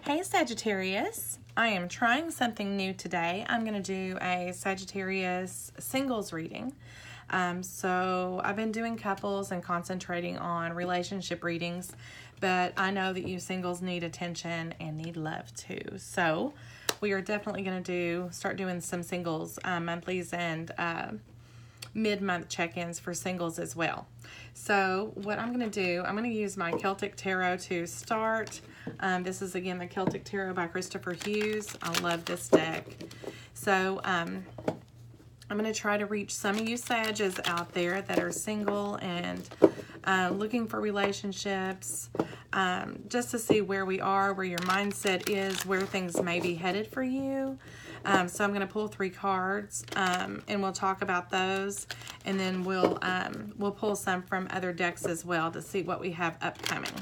Hey Sagittarius, I am trying something new today. I'm going to do a Sagittarius Singles reading. So I've been doing couples and concentrating on relationship readings, but I know that you singles need attention and need love too. So we are definitely going to start doing some singles monthlies and mid-month check-ins for singles as well. So what I'm going to do, I'm going to use my Celtic Tarot to start. This is again the Celtic Tarot by Christopher Hughes. I love this deck. So I'm going to try to reach some of you Sages out there that are single and looking for relationships, just to see where we are, where your mindset is, where things may be headed for you. So I'm going to pull 3 cards, and we'll talk about those, and then we'll pull some from other decks as well to see what we have upcoming.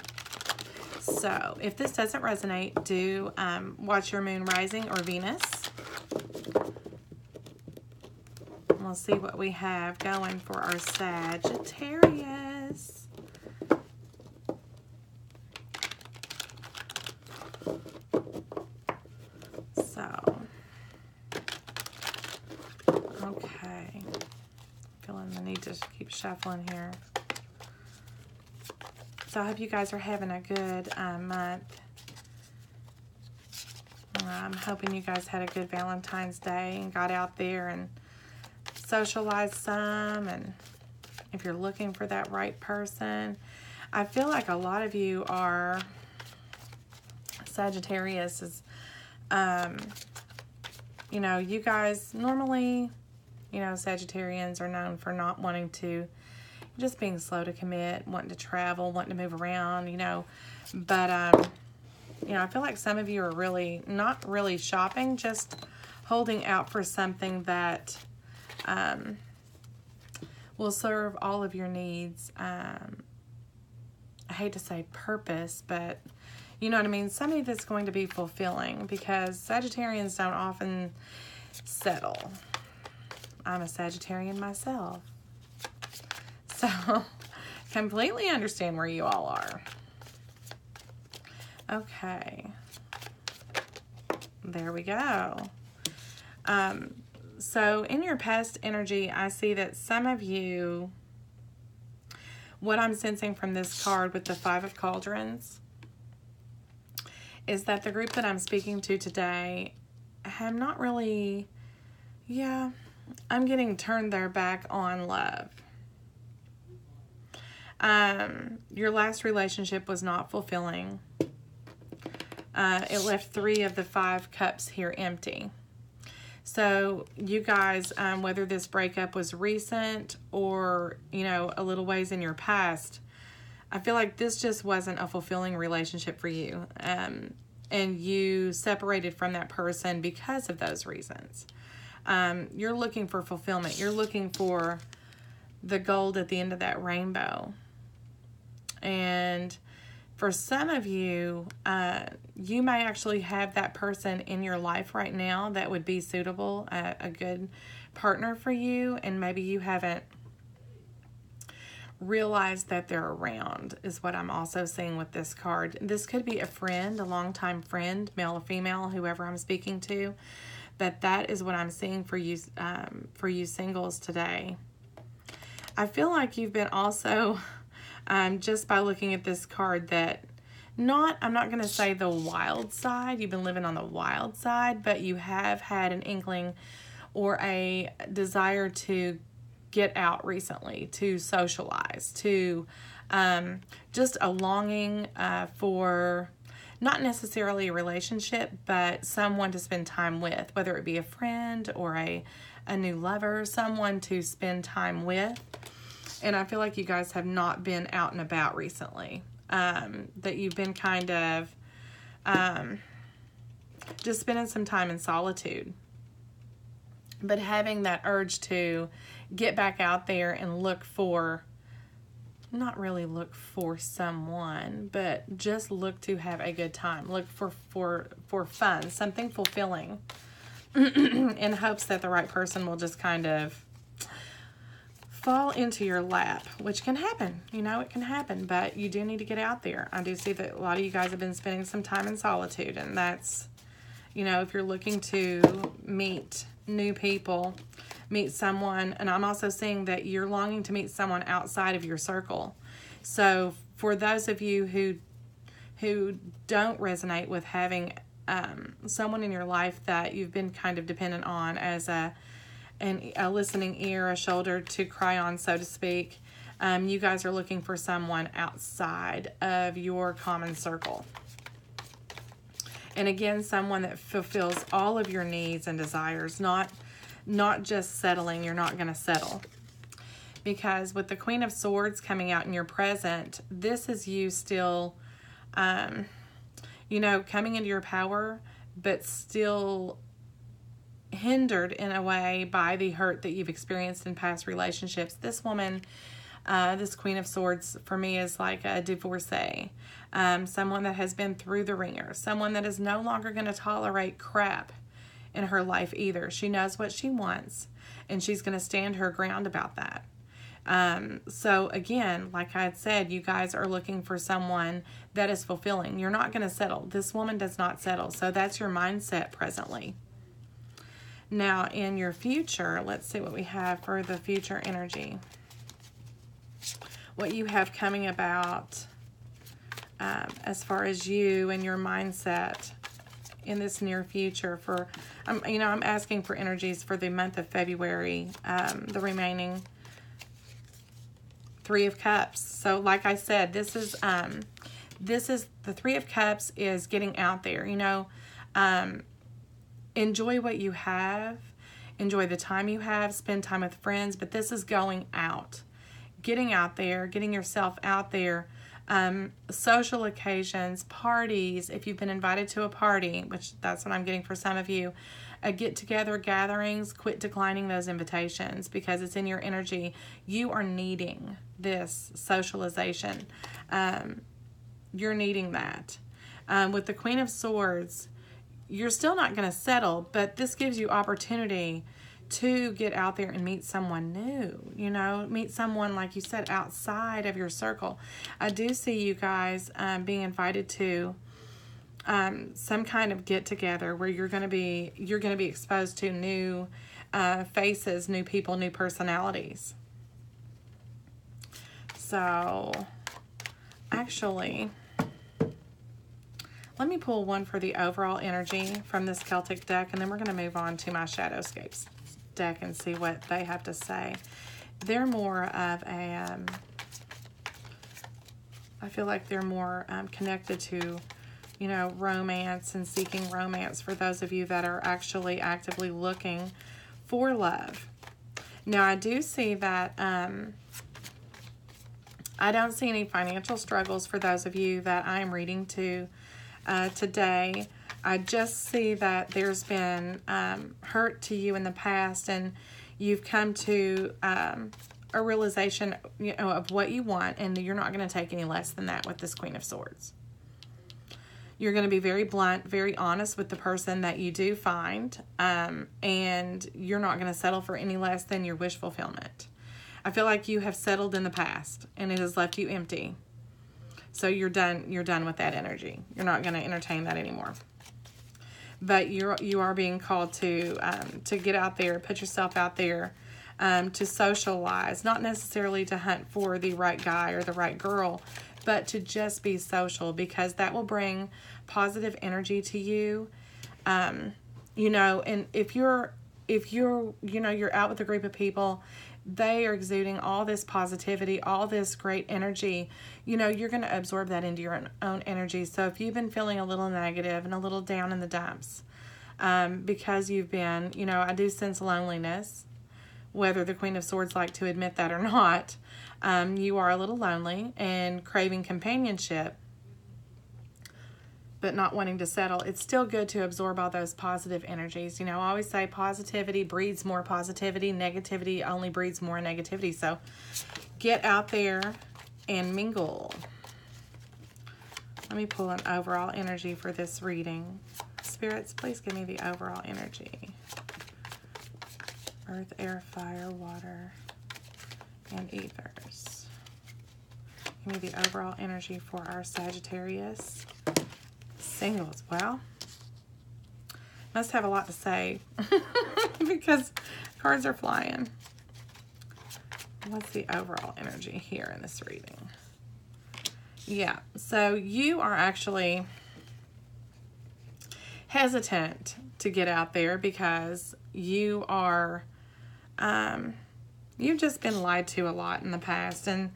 So if this doesn't resonate, do watch your moon rising or Venus. We'll see what we have going for our Sagittarius. Okay, feeling the need to keep shuffling here. So I hope you guys are having a good month. I'm hoping you guys had a good Valentine's Day and got out there and socialized some. And if you're looking for that right person, I feel like a lot of you are Sagittarius is, you know, you guys normally, you know, Sagittarians are known for not wanting to, just being slow to commit, wanting to travel, wanting to move around, you know. But, you know, I feel like some of you are really, not really shopping, just holding out for something that will serve all of your needs. I hate to say purpose, but you know what I mean? Something that's going to be fulfilling, because Sagittarians don't often settle. I'm a Sagittarian myself. So, completely understand where you all are. Okay. There we go. So, in your past energy, I see that some of you, what I'm sensing from this card with the 5 of Cauldrons, is that the group that I'm speaking to today have not really, I'm getting turned their back on love. Your last relationship was not fulfilling. It left 3 of the 5 cups here empty. So you guys, whether this breakup was recent or, you know, a little ways in your past, I feel like this just wasn't a fulfilling relationship for you. And you separated from that person because of those reasons. You're looking for fulfillment. You're looking for the gold at the end of that rainbow. And for some of you, you may actually have that person in your life right now that would be suitable, a good partner for you, and maybe you haven't realized that they're around, is what I'm also seeing with this card. This could be a friend, a longtime friend, male or female, whoever I'm speaking to. But that is what I'm seeing for you singles today. I feel like you've been also, just by looking at this card, that I'm not going to say the wild side. You've been living on the wild side, but you have had an inkling or a desire to get out recently, to socialize, to just a longing for not necessarily a relationship, but someone to spend time with, whether it be a friend or a new lover, someone to spend time with. And I feel like you guys have not been out and about recently, that you've been kind of just spending some time in solitude, but having that urge to get back out there and look for, not really look for someone, but just look to have a good time. Look for fun, something fulfilling, in hopes that the right person will just kind of fall into your lap, which can happen. You know, it can happen, but you do need to get out there. I do see that a lot of you guys have been spending some time in solitude, and that's, you know, if you're looking to meet new people, meet someone, and I'm also seeing that you're longing to meet someone outside of your circle. So for those of you who don't resonate with having someone in your life that you've been kind of dependent on as a listening ear, a shoulder to cry on, so to speak, you guys are looking for someone outside of your common circle. And again, someone that fulfills all of your needs and desires, not just settling. You're not going to settle. Because with the Queen of Swords coming out in your present, this is you still, you know, coming into your power, but still hindered in a way by the hurt that you've experienced in past relationships. This woman, this Queen of Swords, for me is like a divorcee. Someone that has been through the ringer. Someone that is no longer going to tolerate crap in her life either. She knows what she wants, and she's going to stand her ground about that. So again, like I had said, you guys are looking for someone that is fulfilling. You're not going to settle. This woman does not settle. So that's your mindset presently. Now, in your future, let's see what we have for the future energy. What you have coming about as far as you and your mindset in this near future. For, you know, I'm asking for energies for the month of February, the remaining 3 of Cups. So, like I said, this is the 3 of Cups is getting out there. You know, enjoy what you have, enjoy the time you have, spend time with friends. But this is going out, getting out there, getting yourself out there. Social occasions, parties, if you've been invited to a party, which that's what I'm getting for some of you, get-together gatherings, quit declining those invitations because it's in your energy. You are needing this socialization. You're needing that. With the Queen of Swords, you're still not going to settle, but this gives you opportunity to get out there and meet someone new, you know, meet someone, like you said, outside of your circle. I do see you guys being invited to some kind of get together where you're going to be exposed to new faces, new people, new personalities. So actually, let me pull one for the overall energy from this Celtic deck, and then we're going to move on to my Shadowscapes deck and see what they have to say. They're more of a, I feel like they're more connected to, you know, romance and seeking romance for those of you that are actually actively looking for love. Now, I do see that, I don't see any financial struggles for those of you that I'm reading to today. I just see that there's been hurt to you in the past, and you've come to a realization, you know, of what you want, and you're not going to take any less than that with this Queen of Swords. You're going to be very blunt, very honest with the person that you do find, and you're not going to settle for any less than your wish fulfillment. I feel like you have settled in the past, and it has left you empty. So you're done with that energy. You're not going to entertain that anymore. But you are being called to get out there, put yourself out there, to socialize, not necessarily to hunt for the right guy or the right girl, but to just be social, because that will bring positive energy to you. You know, and if you're you know, you're out with a group of people, they are exuding all this positivity, all this great energy, you know, you're going to absorb that into your own energy. So if you've been feeling a little negative and a little down in the dumps, because you've been, you know, I do sense loneliness, whether the Queen of Swords like to admit that or not. You are a little lonely and craving companionship, but not wanting to settle. It's still good to absorb all those positive energies. You know, I always say positivity breeds more positivity. Negativity only breeds more negativity. So get out there and mingle. Let me pull an overall energy for this reading. Spirits, please give me the overall energy. Earth, air, fire, water, and ethers. Give me the overall energy for our Sagittarius singles. Well, must have a lot to say because cards are flying. What's the overall energy here in this reading? Yeah, so you are actually hesitant to get out there because you are, you've just been lied to a lot in the past, and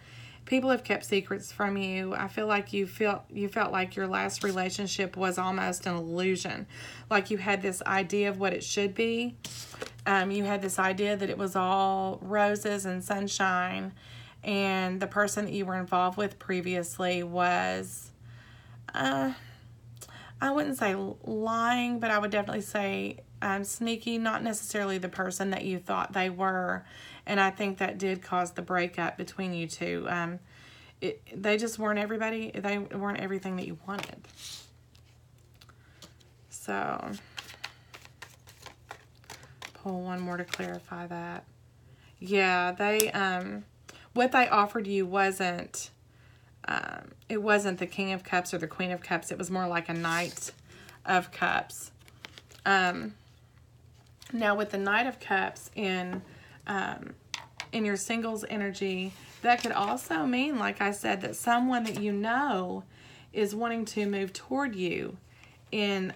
people have kept secrets from you. I feel like you felt like your last relationship was almost an illusion. Like you had this idea of what it should be. You had this idea that it was all roses and sunshine, and the person that you were involved with previously was, I wouldn't say lying, but I would definitely say sneaky, not necessarily the person that you thought they were. And I think that did cause the breakup between you two. They just weren't everybody. They weren't everything that you wanted. So, pull one more to clarify that. Yeah, they, what they offered you wasn't, it wasn't the King of Cups or the Queen of Cups. It was more like a Knight of Cups. Now with the Knight of Cups in your singles energy, that could also mean, like I said, that someone that you know is wanting to move toward you in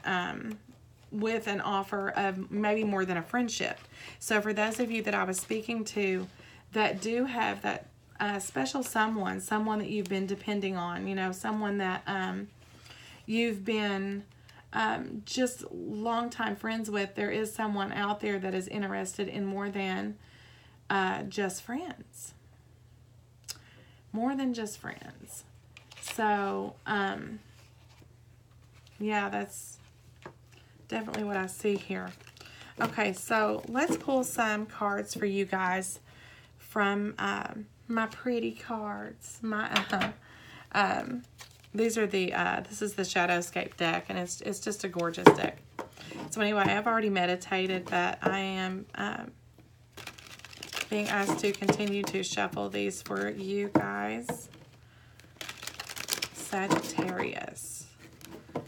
with an offer of maybe more than a friendship. So for those of you that I was speaking to that do have that special someone that you've been depending on, you know, someone that you've been just longtime friends with, there is someone out there that is interested in more than just friends. More than just friends. So, yeah, that's definitely what I see here. Okay, so let's pull some cards for you guys from my pretty cards. These are the, this is the Shadowscape deck, and it's just a gorgeous deck. So anyway, I've already meditated, but I am being asked to continue to shuffle these for you guys. Sagittarius.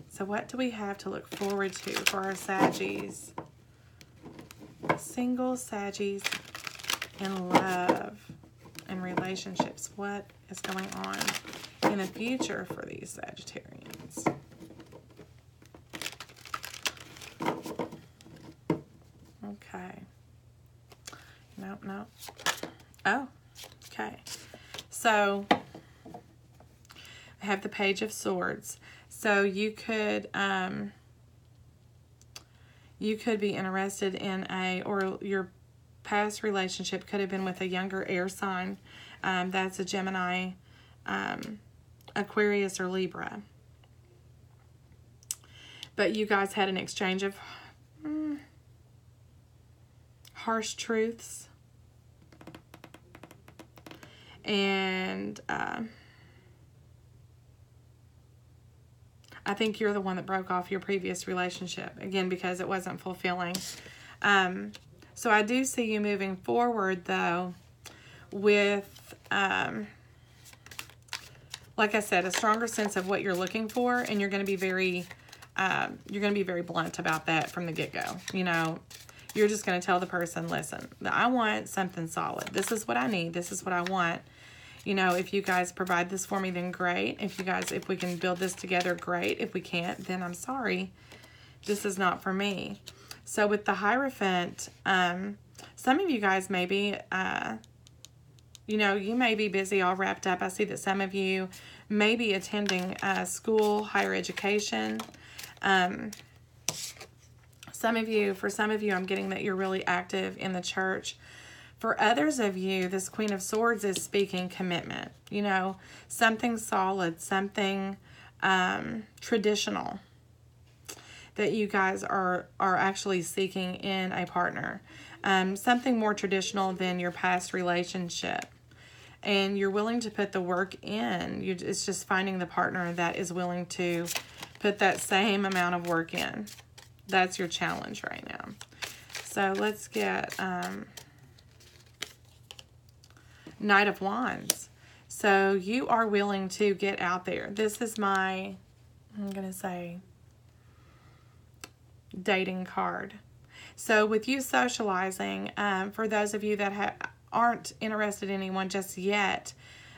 So what do we have to look forward to for our Saggies? Single Saggies in love and relationships. What is going on in the future for these Sagittarians? Okay. Nope. Oh, okay. So I have the Page of Swords. So you could be interested in or your past relationship could have been with a younger air sign. That's a Gemini, Aquarius, or Libra. But you guys had an exchange of harsh truths. And I think you're the one that broke off your previous relationship, again, because it wasn't fulfilling. So I do see you moving forward, though, with, like I said, a stronger sense of what you're looking for, and you're going to be very blunt about that from the get-go. You know, you're just going to tell the person, listen, I want something solid. This is what I need. This is what I want. You know, if you guys provide this for me, then great. If we can build this together, great. If we can't, then I'm sorry. This is not for me. So with the Hierophant, some of you guys may be, you know, you may be busy, all wrapped up. I see that some of you may be attending school, higher education. For some of you, I'm getting that you're really active in the church. For others of you, this Queen of Swords is speaking commitment. You know, something solid, something traditional that you guys are actually seeking in a partner. Something more traditional than your past relationship. And you're willing to put the work in. It's just finding the partner that is willing to put that same amount of work in. That's your challenge right now. So let's get Knight of Wands. So you are willing to get out there. This is my, I'm going to say, dating card. So with you socializing, for those of you that aren't interested in anyone just yet,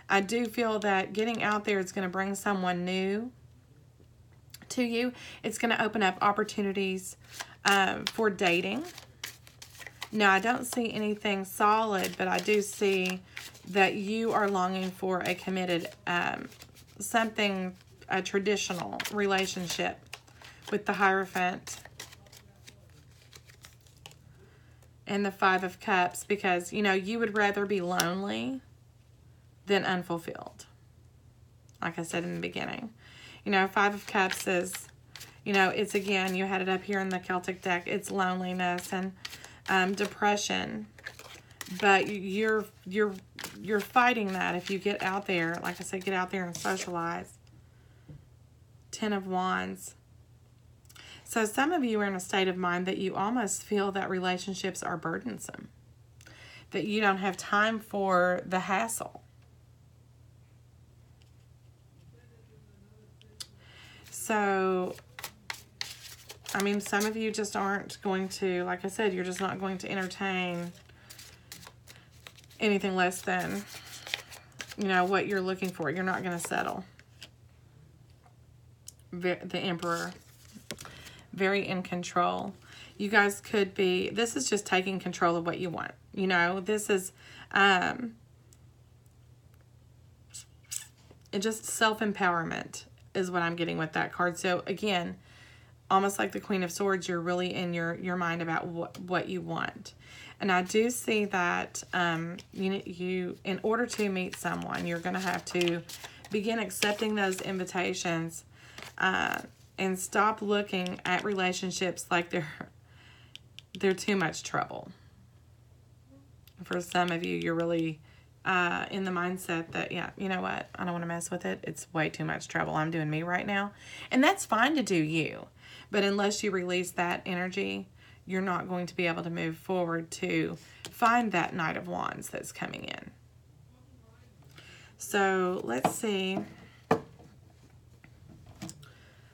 I do feel that getting out there is going to bring someone new to you. It's going to open up opportunities for dating. Now, I don't see anything solid, but I do see that you are longing for a committed, a traditional relationship with the Hierophant and the Five of Cups, because, you know, you would rather be lonely than unfulfilled. Like I said in the beginning. You know, Five of Cups is, you know, it's, again, you had it up here in the Celtic deck. It's loneliness and depression. But you're fighting that if you get out there. Like I said, get out there and socialize. Ten of Wands. So some of you are in a state of mind that you almost feel that relationships are burdensome. That you don't have time for the hassle. So, I mean, some of you just aren't going to, like I said, you're just not going to entertain anything less than, you know, what you're looking for. You're not going to settle. The Emperor. Very in control. You guys could be, this is just taking control of what you want. You know, this is just self-empowerment is what I'm getting with that card. So again, almost like the Queen of Swords, you're really in your mind about what you want. And I do see that you in order to meet someone, you're going to have to begin accepting those invitations and stop looking at relationships like they're too much trouble. For some of you, you're really in the mindset that, yeah, you know what? I don't want to mess with it. It's way too much trouble. I'm doing me right now. And that's fine to do you. But unless you release that energy, you're not going to be able to move forward to find that Knight of Wands that's coming in. So let's see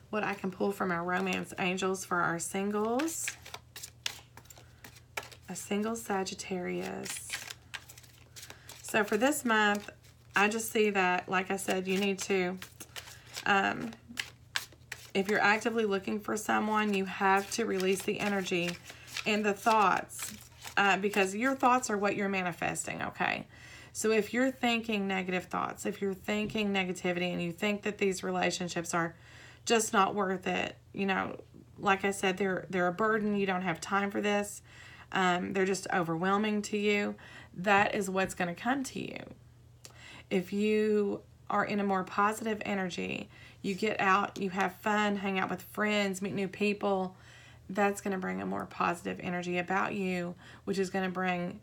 what I can pull from our romance angels for our singles. A single Sagittarius. So for this month, I just see that, like I said, you need to, if you're actively looking for someone, you have to release the energy and the thoughts, because your thoughts are what you're manifesting, okay? So if you're thinking negative thoughts, if you're thinking negativity and you think that these relationships are just not worth it, you know, like I said, they're a burden, you don't have time for this, they're just overwhelming to you, that is what's going to come to you. If you are in a more positive energy, you get out, you have fun, hang out with friends, meet new people, that's going to bring a more positive energy about you, which is going to bring,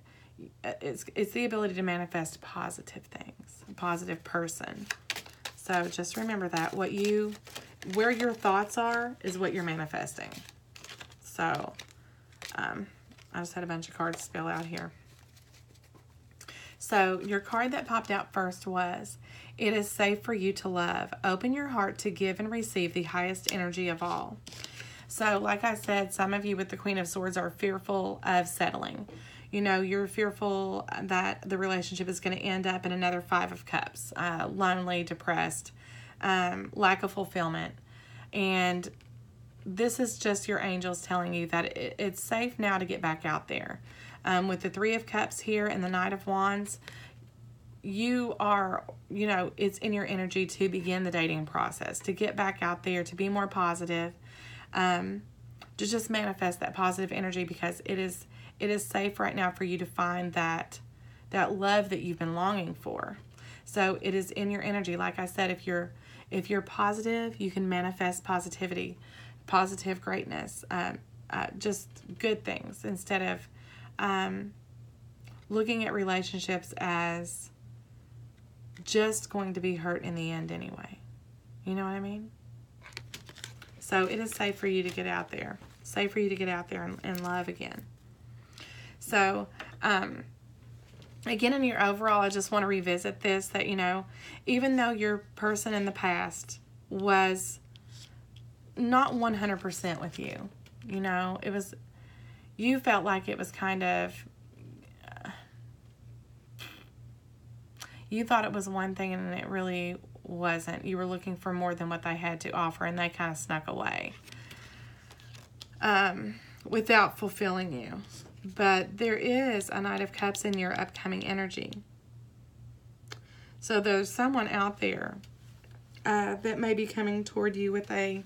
it's the ability to manifest positive things, a positive person. So just remember that where your thoughts are is what you're manifesting. So I just had a bunch of cards spill out here. So your card that popped out first was, it is safe for you to love. Open your heart to give and receive the highest energy of all. So like I said, some of you with the Queen of Swords are fearful of settling. You know, you're fearful that the relationship is going to end up in another Five of Cups. Lonely, depressed, lack of fulfillment. And this is just your angels telling you that it's safe now to get back out there. With the Three of Cups here and the Knight of Wands, you are, you know, it's in your energy to begin the dating process, to get back out there, to be more positive, to just manifest that positive energy, because it is safe right now for you to find that love that you've been longing for. So it is in your energy. Like I said, if you're positive, you can manifest positivity, positive greatness, just good things, instead of looking at relationships as just going to be hurt in the end anyway. You know what I mean? So it is safe for you to get out there. Safe for you to get out there and love again. So again, in your overall, I just want to revisit this, that, even though your person in the past was not 100% with you, you felt like it was kind of, you thought it was one thing and it really wasn't. You were looking for more than what they had to offer, and they kind of snuck away without fulfilling you. But there is a Knight of Cups in your upcoming energy. So there's someone out there that may be coming toward you with a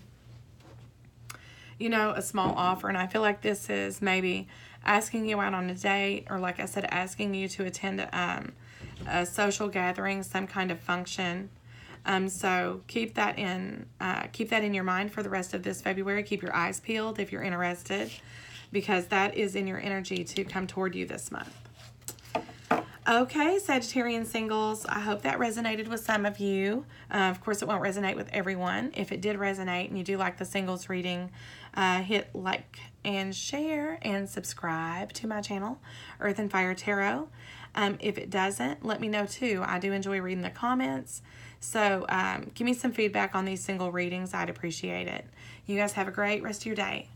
small offer. And I feel like this is maybe asking you out on a date, or like I said, asking you to attend a social gathering, some kind of function. So keep that in your mind for the rest of this February. Keep your eyes peeled if you're interested, because that is in your energy to come toward you this month. Okay, Sagittarian singles, I hope that resonated with some of you. Of course, it won't resonate with everyone. If it did resonate and you do like the singles reading, hit like and share and subscribe to my channel, Earth and Fire Tarot. If it doesn't, let me know too. I do enjoy reading the comments. So give me some feedback on these single readings. I'd appreciate it. You guys have a great rest of your day.